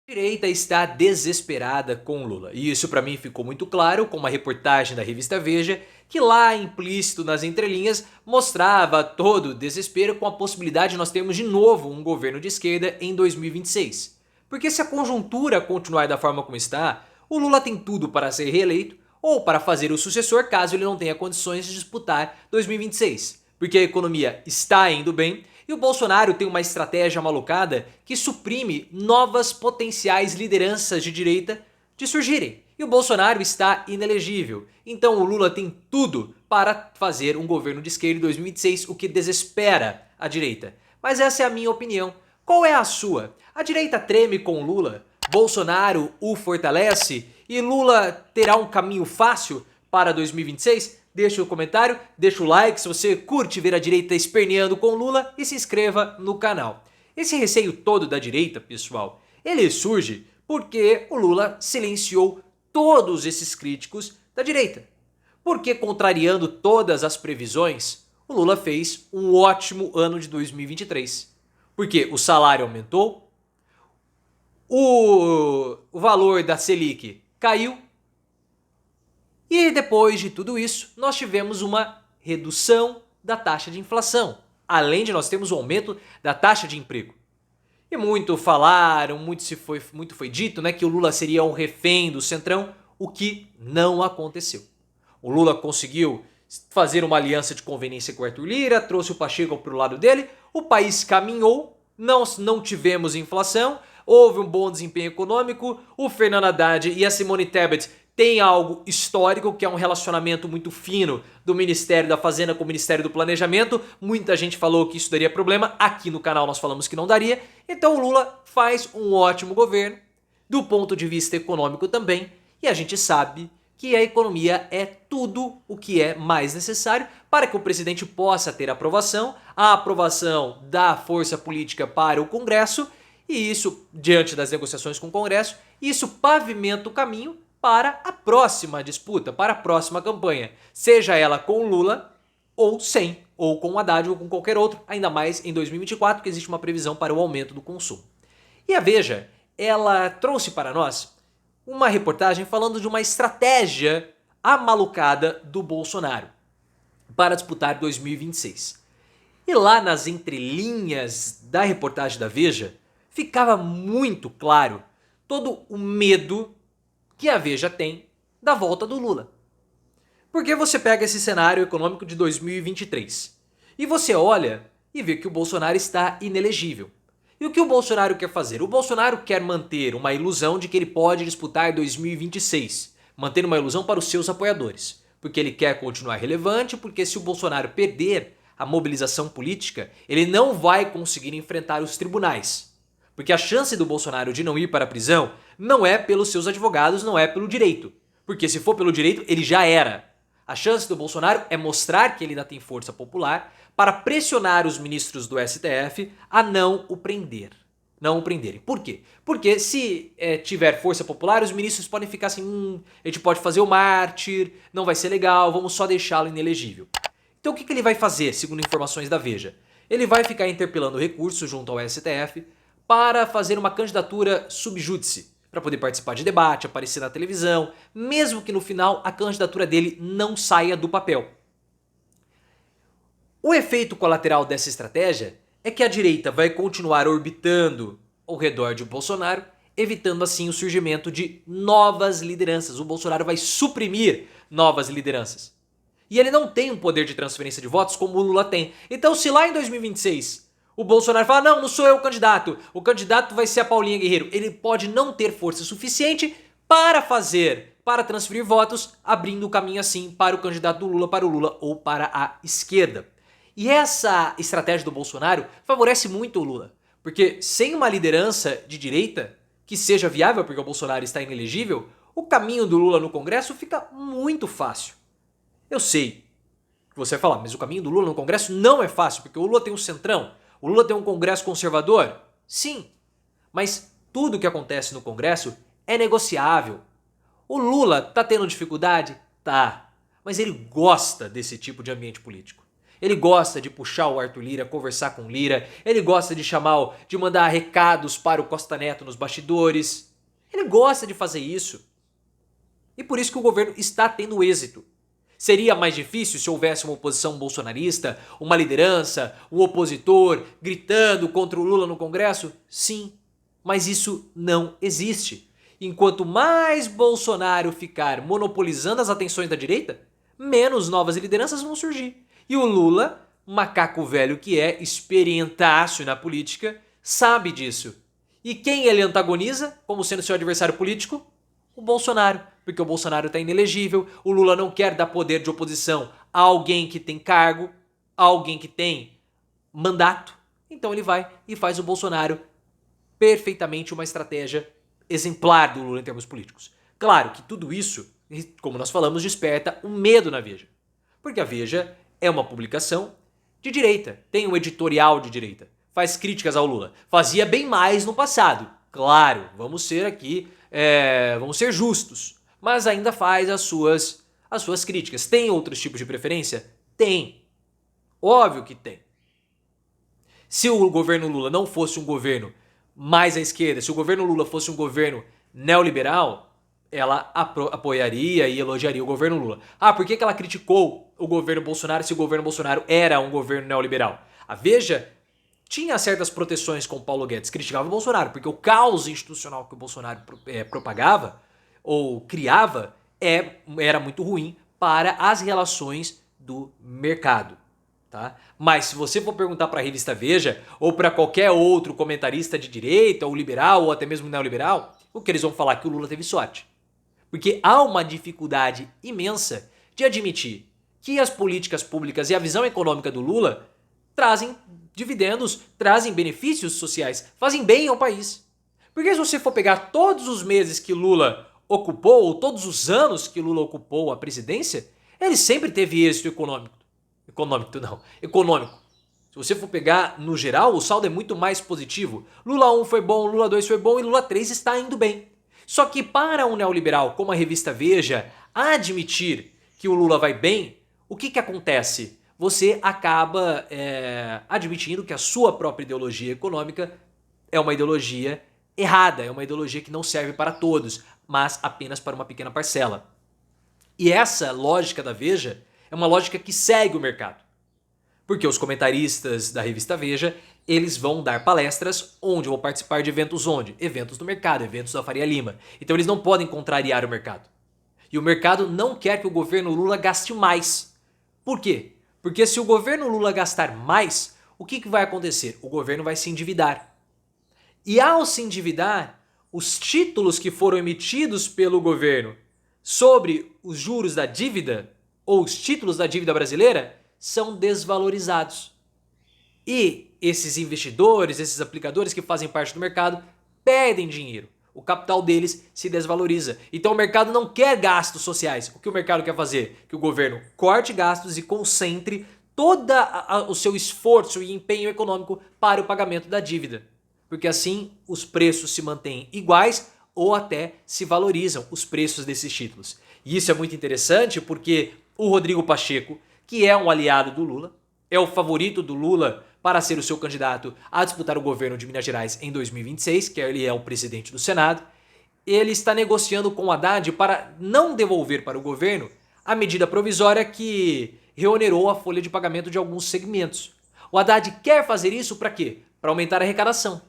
A direita está desesperada com Lula. E isso para mim ficou muito claro com uma reportagem da revista Veja, que lá implícito nas entrelinhas mostrava todo o desespero com a possibilidade de nós termos de novo um governo de esquerda em 2026. Porque se a conjuntura continuar da forma como está, o Lula tem tudo para ser reeleito ou para fazer o sucessor caso ele não tenha condições de disputar 2026. Porque a economia está indo bem e o Bolsonaro tem uma estratégia malucada que suprime novas potenciais lideranças de direita de surgirem. E o Bolsonaro está inelegível. Então o Lula tem tudo para fazer um governo de esquerda em 2026, o que desespera a direita. Mas essa é a minha opinião. Qual é a sua? A direita treme com o Lula? Bolsonaro o fortalece? E Lula terá um caminho fácil para 2026? Deixa o comentário, deixa o like se você curte ver a direita esperneando com Lula e se inscreva no canal. Esse receio todo da direita, pessoal, ele surge porque o Lula silenciou todos esses críticos da direita. Porque, contrariando todas as previsões, o Lula fez um ótimo ano de 2023. Porque o salário aumentou, o valor da Selic caiu, e depois de tudo isso, nós tivemos uma redução da taxa de inflação, além de nós termos o aumento da taxa de emprego. E muito falaram, muito foi dito, né, que o Lula seria um refém do Centrão, o que não aconteceu. O Lula conseguiu fazer uma aliança de conveniência com o Arthur Lira, trouxe o Pacheco para o lado dele, o país caminhou, não tivemos inflação, houve um bom desempenho econômico, o Fernando Haddad e a Simone Tebet tem algo histórico, que é um relacionamento muito fino do Ministério da Fazenda com o Ministério do Planejamento. Muita gente falou que isso daria problema, aqui no canal nós falamos que não daria. Então o Lula faz um ótimo governo, do ponto de vista econômico também, e a gente sabe que a economia é tudo o que é mais necessário para que o presidente possa ter aprovação, a aprovação da força política para o Congresso, e isso, diante das negociações com o Congresso, isso pavimenta o caminho para a próxima disputa, para a próxima campanha, seja ela com Lula ou sem, ou com Haddad ou com qualquer outro, ainda mais em 2024, que existe uma previsão para o aumento do consumo. E a Veja, ela trouxe para nós uma reportagem falando de uma estratégia amalucada do Bolsonaro para disputar 2026. E lá nas entrelinhas da reportagem da Veja, ficava muito claro todo o medo que a Veja tem da volta do Lula. Porque você pega esse cenário econômico de 2023 e você olha e vê que o Bolsonaro está inelegível. E o que o Bolsonaro quer fazer? O Bolsonaro quer manter uma ilusão de que ele pode disputar 2026, manter uma ilusão para os seus apoiadores, porque ele quer continuar relevante, porque se o Bolsonaro perder a mobilização política, ele não vai conseguir enfrentar os tribunais. Porque a chance do Bolsonaro de não ir para a prisão não é pelos seus advogados, não é pelo direito. Porque se for pelo direito, ele já era. A chance do Bolsonaro é mostrar que ele ainda tem força popular para pressionar os ministros do STF a não o prender. Não o prenderem. Por quê? Porque se tiver força popular, os ministros podem ficar assim, a gente pode fazer o mártir, não vai ser legal, vamos só deixá-lo inelegível. Então o que ele vai fazer, segundo informações da Veja? Ele vai ficar interpelando recursos junto ao STF para fazer uma candidatura sub judice, para poder participar de debate, aparecer na televisão, mesmo que no final a candidatura dele não saia do papel. O efeito colateral dessa estratégia é que a direita vai continuar orbitando ao redor de Bolsonaro, evitando assim o surgimento de novas lideranças. O Bolsonaro vai suprimir novas lideranças. E ele não tem um poder de transferência de votos como o Lula tem. Então se lá em 2026 o Bolsonaro fala, não sou eu o candidato vai ser a Paulinha Guerreiro, ele pode não ter força suficiente para transferir votos, abrindo o caminho assim para o candidato do Lula, para o Lula ou para a esquerda. E essa estratégia do Bolsonaro favorece muito o Lula, porque sem uma liderança de direita que seja viável, porque o Bolsonaro está inelegível, o caminho do Lula no Congresso fica muito fácil. Eu sei que você vai falar, mas o caminho do Lula no Congresso não é fácil, porque o Lula tem um centrão, o Lula tem um Congresso conservador? Sim, mas tudo que acontece no Congresso é negociável. O Lula tá tendo dificuldade? Tá, mas ele gosta desse tipo de ambiente político. Ele gosta de puxar o Arthur Lira, conversar com o Lira. Ele gosta de mandar recados para o Costa Neto nos bastidores. Ele gosta de fazer isso. E por isso que o governo está tendo êxito. Seria mais difícil se houvesse uma oposição bolsonarista, uma liderança, um opositor gritando contra o Lula no Congresso? Sim, mas isso não existe. Enquanto mais Bolsonaro ficar monopolizando as atenções da direita, menos novas lideranças vão surgir. E o Lula, macaco velho que é, experientaço na política, sabe disso. E quem ele antagoniza como sendo seu adversário político? O Bolsonaro, porque o Bolsonaro está inelegível, o Lula não quer dar poder de oposição a alguém que tem cargo, a alguém que tem mandato, então ele vai e faz o Bolsonaro perfeitamente uma estratégia exemplar do Lula em termos políticos. Claro que tudo isso, como nós falamos, desperta um medo na Veja, porque a Veja é uma publicação de direita, tem um editorial de direita, faz críticas ao Lula, fazia bem mais no passado, claro, vamos ser justos, mas ainda faz as suas críticas. Tem outros tipos de preferência? Tem. Óbvio que tem. Se o governo Lula não fosse um governo mais à esquerda, se o governo Lula fosse um governo neoliberal, ela apoiaria e elogiaria o governo Lula. Ah, por que ela criticou o governo Bolsonaro se o governo Bolsonaro era um governo neoliberal? A Veja tinha certas proteções com o Paulo Guedes, criticava o Bolsonaro, porque o caos institucional que o Bolsonaro propagava ou criava era muito ruim para as relações do mercado. Tá? Mas se você for perguntar para a revista Veja ou para qualquer outro comentarista de direita ou liberal ou até mesmo neoliberal, o que eles vão falar é que o Lula teve sorte. Porque há uma dificuldade imensa de admitir que as políticas públicas e a visão econômica do Lula trazem dividendos, trazem benefícios sociais, fazem bem ao país. Porque se você for pegar todos os meses que Lula ocupou, ou todos os anos que Lula ocupou a presidência, ele sempre teve êxito econômico. Econômico. Se você for pegar no geral, o saldo é muito mais positivo. Lula 1 foi bom, Lula 2 foi bom e Lula 3 está indo bem. Só que para um neoliberal como a revista Veja admitir que o Lula vai bem, o que acontece? Você acaba admitindo que a sua própria ideologia econômica é uma ideologia errada, é uma ideologia que não serve para todos, mas apenas para uma pequena parcela. E essa lógica da Veja é uma lógica que segue o mercado. Porque os comentaristas da revista Veja, eles vão dar palestras onde vão participar de eventos onde? Eventos do mercado, eventos da Faria Lima. Então eles não podem contrariar o mercado. E o mercado não quer que o governo Lula gaste mais. Por quê? Porque se o governo Lula gastar mais, o que vai acontecer? O governo vai se endividar. E ao se endividar, os títulos que foram emitidos pelo governo sobre os juros da dívida, ou os títulos da dívida brasileira, são desvalorizados. E esses investidores, esses aplicadores que fazem parte do mercado, perdem dinheiro. O capital deles se desvaloriza. Então o mercado não quer gastos sociais. O que o mercado quer fazer? Que o governo corte gastos e concentre todo o seu esforço e empenho econômico para o pagamento da dívida. Porque assim os preços se mantêm iguais ou até se valorizam os preços desses títulos. E isso é muito interessante porque o Rodrigo Pacheco, que é um aliado do Lula, é o favorito do Lula para ser o seu candidato a disputar o governo de Minas Gerais em 2026, que ele é o presidente do Senado, ele está negociando com o Haddad para não devolver para o governo a medida provisória que reonerou a folha de pagamento de alguns segmentos. O Haddad quer fazer isso para quê? Para aumentar a arrecadação.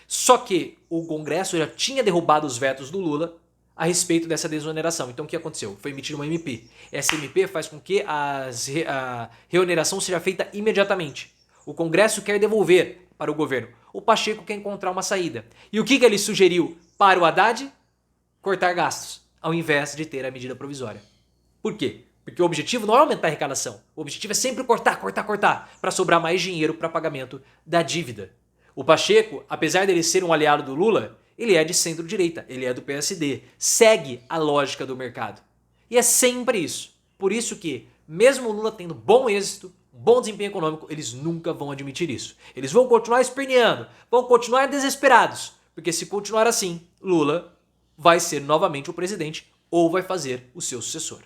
Só que o Congresso já tinha derrubado os vetos do Lula a respeito dessa desoneração. Então o que aconteceu? Foi emitida uma MP. Essa MP faz com que a reoneração seja feita imediatamente. O Congresso quer devolver para o governo. O Pacheco quer encontrar uma saída. E o que ele sugeriu para o Haddad? Cortar gastos, ao invés de ter a medida provisória. Por quê? Porque o objetivo não é aumentar a arrecadação. O objetivo é sempre cortar, para sobrar mais dinheiro para pagamento da dívida. O Pacheco, apesar dele ser um aliado do Lula, ele é de centro-direita, ele é do PSD, segue a lógica do mercado. E é sempre isso. Por isso que, mesmo o Lula tendo bom êxito, bom desempenho econômico, eles nunca vão admitir isso. Eles vão continuar esperneando, vão continuar desesperados, porque se continuar assim, Lula vai ser novamente o presidente ou vai fazer o seu sucessor.